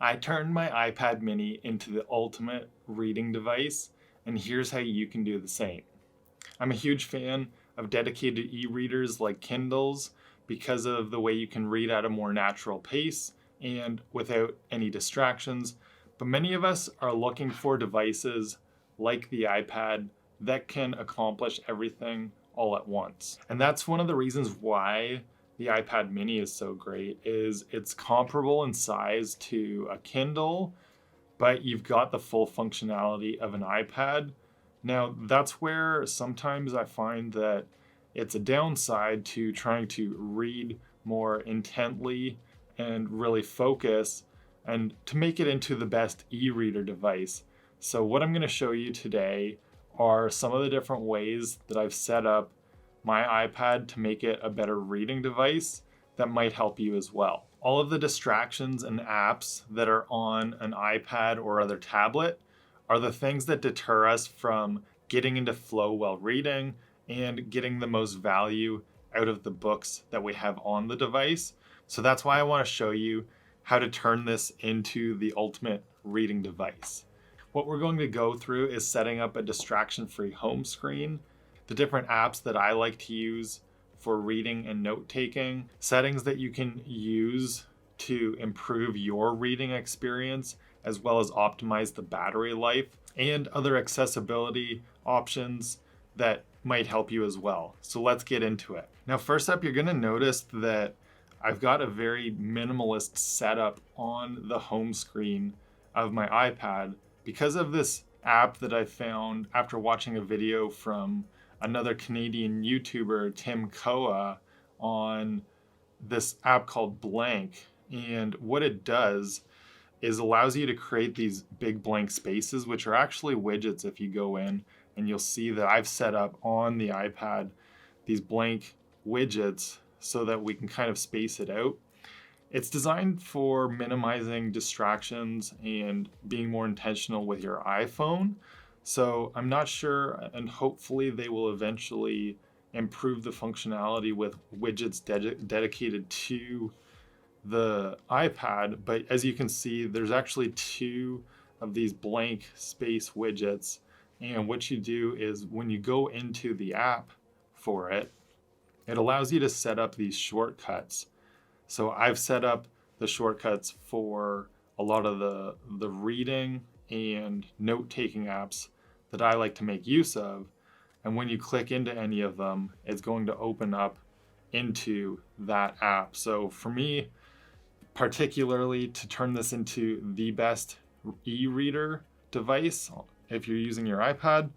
I turned my iPad mini into the ultimate reading device, and here's how you can do the same. I'm a huge fan of dedicated e-readers like Kindles because of the way you can read at a more natural pace and without any distractions. But many of us are looking for devices like the iPad that can accomplish everything all at once. And that's one of the reasons why the iPad mini is so great is it's comparable in size to a Kindle, but you've got the full functionality of an iPad. Now, that's where sometimes I find that it's a downside to trying to read more intently and really focus and to make it into the best e-reader device. So what I'm going to show you today are some of the different ways that I've set up my iPad to make it a better reading device that might help you as well. All of the distractions and apps that are on an iPad or other tablet are the things that deter us from getting into flow while reading and getting the most value out of the books that we have on the device. So that's why I want to show you how to turn this into the ultimate reading device. What we're going to go through is setting up a distraction-free home screen, the different apps that I like to use for reading and note-taking, settings that you can use to improve your reading experience, as well as optimize the battery life, and other accessibility options that might help you as well. So let's get into it. Now, first up, you're going to notice that I've got a very minimalist setup on the home screen of my iPad because of this app that I found after watching a video from another Canadian YouTuber, Tim Koa, on this app called Blank. And what it does is allows you to create these big blank spaces, which are actually widgets if you go in, and you'll see that I've set up on the iPad these blank widgets so that we can kind of space it out. It's designed for minimizing distractions and being more intentional with your iPhone. So I'm not sure, and hopefully they will eventually improve the functionality with widgets dedicated to the iPad. But as you can see, there's actually two of these blank space widgets. And what you do is when you go into the app for it, it allows you to set up these shortcuts. So I've set up the shortcuts for a lot of the reading and note-taking apps that I like to make use of. And when you click into any of them, it's going to open up into that app. So for me, particularly to turn this into the best e-reader device, if you're using your iPad,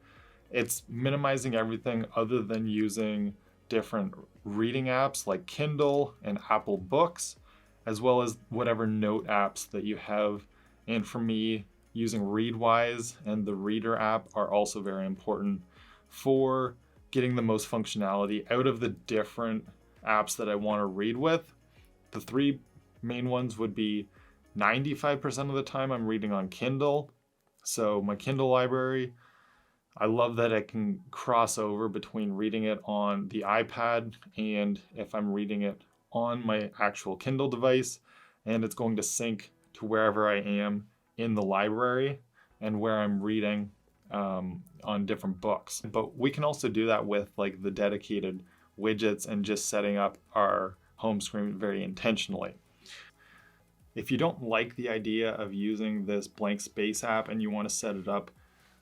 it's minimizing everything other than using different reading apps like Kindle and Apple Books, as well as whatever note apps that you have. And for me, using Readwise and the Reader app are also very important for getting the most functionality out of the different apps that I want to read with. The three main ones would be 95% of the time I'm reading on Kindle. So my Kindle library, I love that I can cross over between reading it on the iPad and if I'm reading it on my actual Kindle device, and it's going to sync to wherever I am in the library and where I'm reading on different books. But we can also do that with like the dedicated widgets and just setting up our home screen very intentionally. If you don't like the idea of using this blank space app and you want to set it up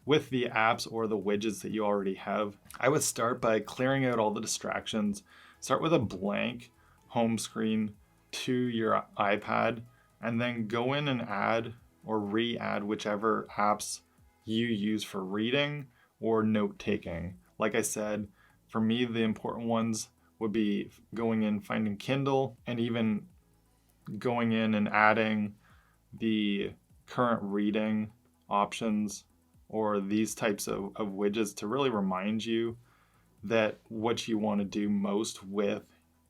with the apps or the widgets that you already have, I would start by clearing out all the distractions. Start with a blank home screen to your iPad and then go in and add or re-add whichever apps you use for reading or note-taking. Like I said, for me, the important ones would be going in, finding Kindle, and even going in and adding the current reading options or these types of widgets to really remind you that what you want to do most with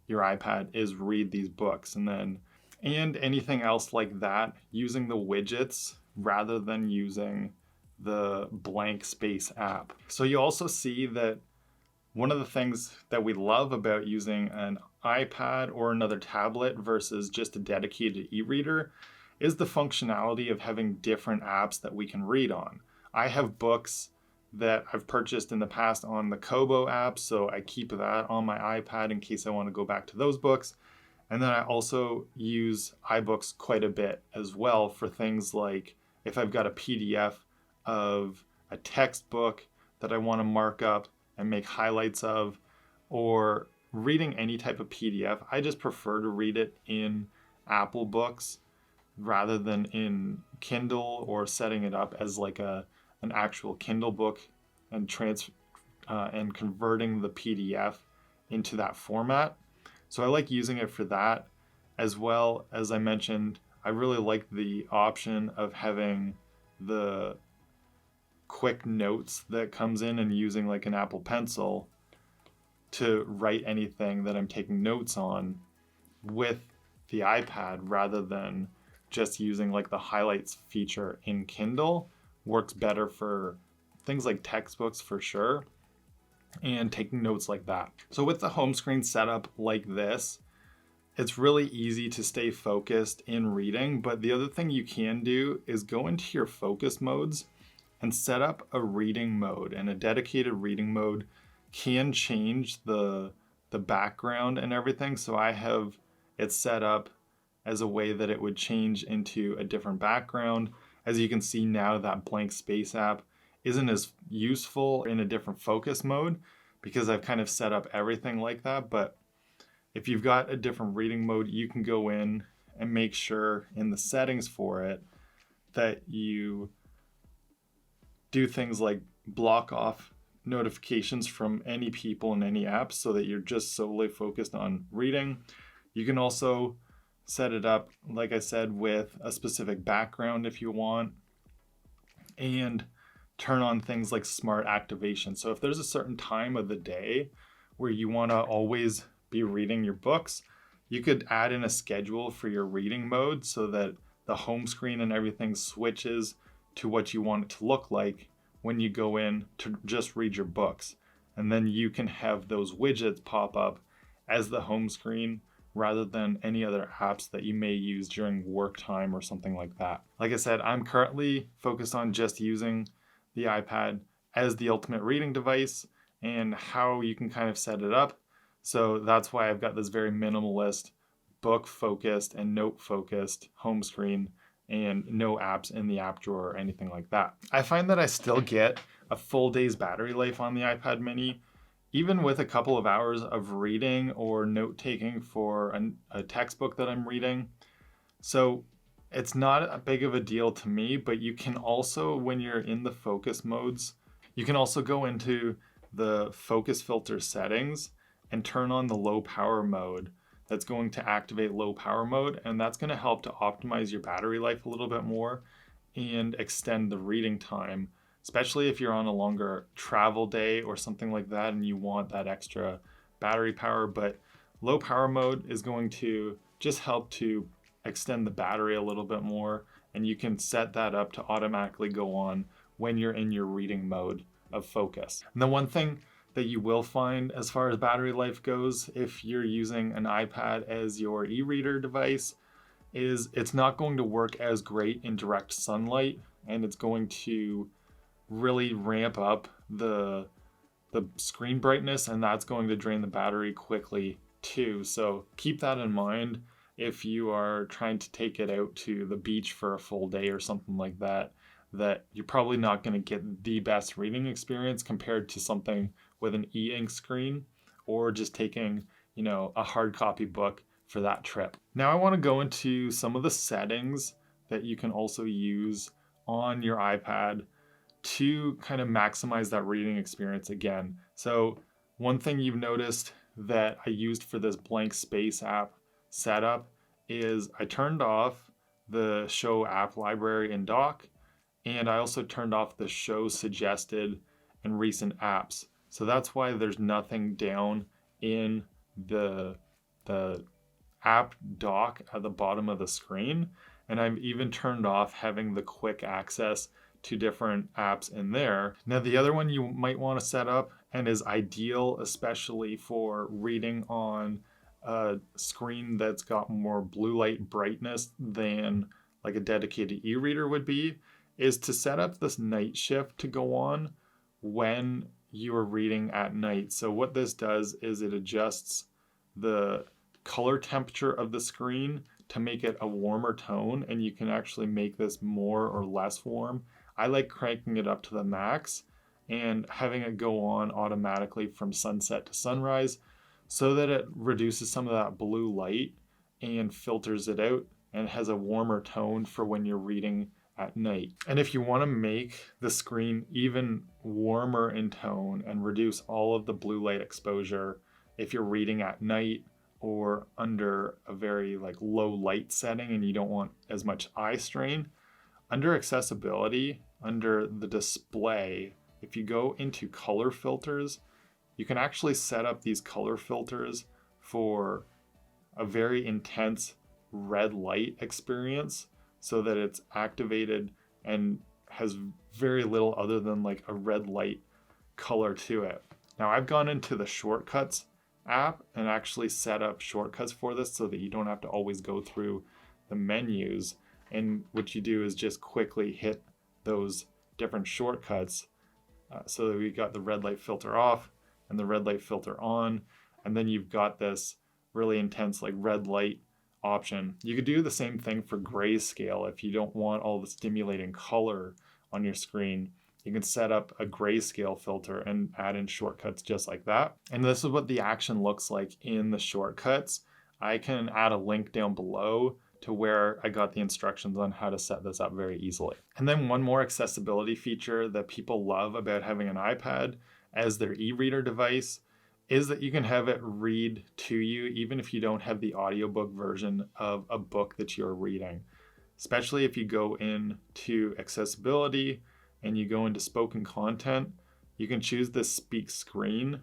your iPad is read these books. And anything else like that, using the widgets rather than using the blank space app. So you also see that one of the things that we love about using an iPad or another tablet versus just a dedicated e-reader is the functionality of having different apps that we can read on. I have books that I've purchased in the past on the Kobo app, so I keep that on my iPad in case I want to go back to those books. And then I also use iBooks quite a bit as well for things like if I've got a PDF of a textbook that I want to mark up and make highlights of, or reading any type of PDF. I just prefer to read it in Apple Books rather than in Kindle, or setting it up as like an actual Kindle book and and converting the PDF into that format. So I like using it for that, as well as I mentioned, I really like the option of having the quick notes that comes in and using like an Apple Pencil to write anything that I'm taking notes on with the iPad, rather than just using like the highlights feature in Kindle. Works better for things like textbooks for sure, and taking notes like that. So with the home screen setup like this, it's really easy to stay focused in reading, but the other thing you can do is go into your focus modes and set up a reading mode, and a dedicated reading mode can change the background and everything. So I have it set up as a way that it would change into a different background. As you can see now, that blank space app isn't as useful in a different focus mode because I've kind of set up everything like that. But if you've got a different reading mode, you can go in and make sure in the settings for it that you do things like block off notifications from any people in any apps so that you're just solely focused on reading. You can also set it up, like I said, with a specific background if you want, and turn on things like smart activation. So if there's a certain time of the day where you want to always be reading your books, you could add in a schedule for your reading mode so that the home screen and everything switches to what you want it to look like when you go in to just read your books. And then you can have those widgets pop up as the home screen rather than any other apps that you may use during work time or something like that. Like I said, I'm currently focused on just using the iPad as the ultimate reading device and how you can kind of set it up. So that's why I've got this very minimalist, book focused and note focused home screen, and no apps in the app drawer or anything like that. I find that I still get a full day's battery life on the iPad mini, even with a couple of hours of reading or note taking for a textbook that I'm reading. So it's not a big of a deal to me, but you can also, when you're in the focus modes, you can also go into the focus filter settings and turn on the low power mode. That's going to activate low power mode, and that's going to help to optimize your battery life a little bit more and extend the reading time, especially if you're on a longer travel day or something like that and you want that extra battery power. But low power mode is going to just help to extend the battery a little bit more, and you can set that up to automatically go on when you're in your reading mode of focus. And the one thing that you will find as far as battery life goes, if you're using an iPad as your e-reader device, is it's not going to work as great in direct sunlight, and it's going to really ramp up the screen brightness, and that's going to drain the battery quickly too. So keep that in mind if you are trying to take it out to the beach for a full day or something like that, that you're probably not going to get the best reading experience compared to something with an e-ink screen, or just taking, a hard copy book for that trip. Now I want to go into some of the settings that you can also use on your iPad to kind of maximize that reading experience again. So one thing you've noticed that I used for this blank space app setup is I turned off the show app library in dock, and I also turned off the show suggested and recent apps. So that's why there's nothing down in the app dock at the bottom of the screen. And I've even turned off having the quick access to different apps in there. Now, the other one you might want to set up, and is ideal especially for reading on a screen that's got more blue light brightness than like a dedicated e-reader would be, is to set up this night shift to go on when you are reading at night. So what this does is it adjusts the color temperature of the screen to make it a warmer tone, and you can actually make this more or less warm. I like cranking it up to the max and having it go on automatically from sunset to sunrise so that it reduces some of that blue light and filters it out and has a warmer tone for when you're reading at night. And if you want to make the screen even warmer in tone and reduce all of the blue light exposure if you're reading at night or under a very like low light setting and you don't want as much eye strain, under accessibility, under the display, if you go into color filters, you can actually set up these color filters for a very intense red light experience so that it's activated and has very little other than like a red light color to it. Now I've gone into the shortcuts app and actually set up shortcuts for this so that you don't have to always go through the menus. And what you do is just quickly hit those different shortcuts so that we got the red light filter off and the red light filter on. And then you've got this really intense like red light option. You could do the same thing for grayscale if you don't want all the stimulating color on your screen. You can set up a grayscale filter and add in shortcuts just like that. And this is what the action looks like in the shortcuts. I can add a link down below to where I got the instructions on how to set this up very easily. And then one more accessibility feature that people love about having an iPad as their e-reader device is that you can have it read to you even if you don't have the audiobook version of a book that you're reading. Especially if you go into accessibility and you go into spoken content, you can choose the speak screen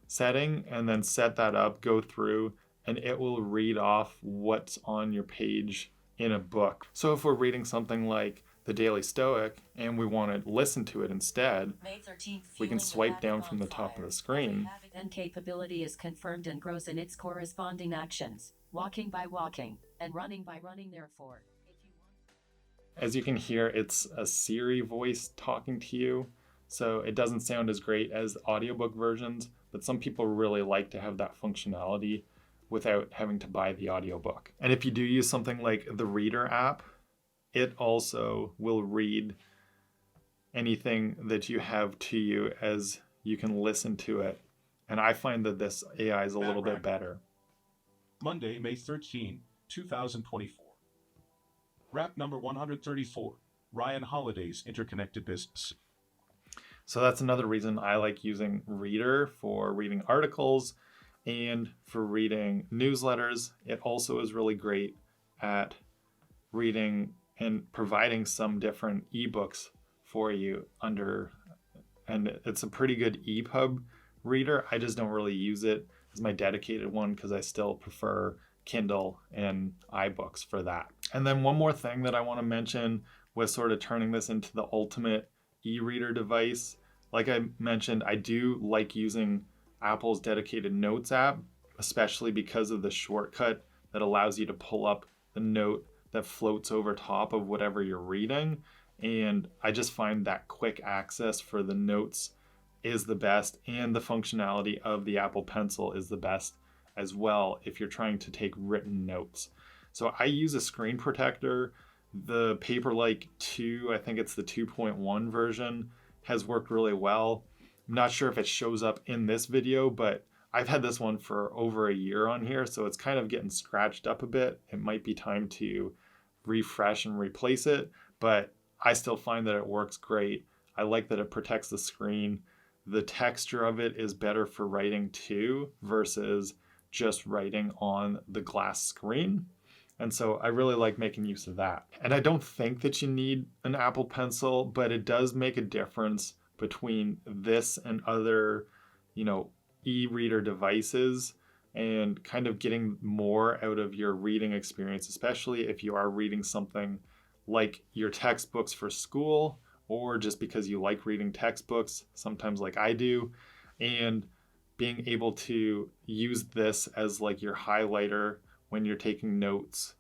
setting and then set that up, go through, and it will read off what's on your page in a book. So if we're reading something like The Daily Stoic and we want to listen to it instead, we can swipe down from the top of the screen. And capability is confirmed and grows in its corresponding actions, walking by walking, and running by running therefore. As you can hear, it's a Siri voice talking to you, so it doesn't sound as great as audiobook versions, but some people really like to have that functionality without having to buy the audiobook. And if you do use something like the Reader app, it also will read anything that you have to you as you can listen to it. And I find that this AI is a little bit better. Monday, May 13, 2024. Wrap number 134, Ryan Holiday's Interconnected Business. So that's another reason I like using Reader for reading articles and for reading newsletters. It also is really great at reading and providing some different ebooks for you and it's a pretty good EPUB reader. I just don't really use it as my dedicated one because I still prefer Kindle and iBooks for that. And then one more thing that I want to mention with sort of turning this into the ultimate e-reader device. Like I mentioned, I do like using Apple's dedicated Notes app, especially because of the shortcut that allows you to pull up the note that floats over top of whatever you're reading. And I just find that quick access for the notes is the best, and the functionality of the Apple Pencil is the best as well if you're trying to take written notes. So I use a screen protector. The Paperlike 2, I think it's the 2.1 version, has worked really well. I'm not sure if it shows up in this video, but I've had this one for over a year on here, so it's kind of getting scratched up a bit. It might be time to refresh and replace it, but I still find that it works great. I like that it protects the screen. The texture of it is better for writing too versus just writing on the glass screen. And so I really like making use of that. And I don't think that you need an Apple Pencil, but it does make a difference between this and other, e-reader devices and kind of getting more out of your reading experience, especially if you are reading something like your textbooks for school or just because you like reading textbooks, sometimes like I do, and being able to use this as like your highlighter when you're taking notes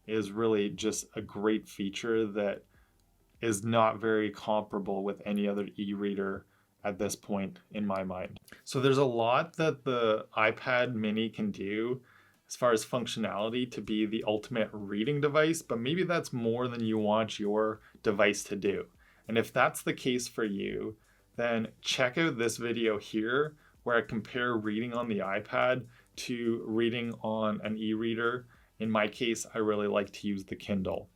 is really just a great feature that is not very comparable with any other e-reader at this point in my mind. So there's a lot that the iPad mini can do as far as functionality to be the ultimate reading device, but maybe that's more than you want your device to do. And if that's the case for you, then check out this video here where I compare reading on the iPad to reading on an e-reader. In my case, I really like to use the Kindle.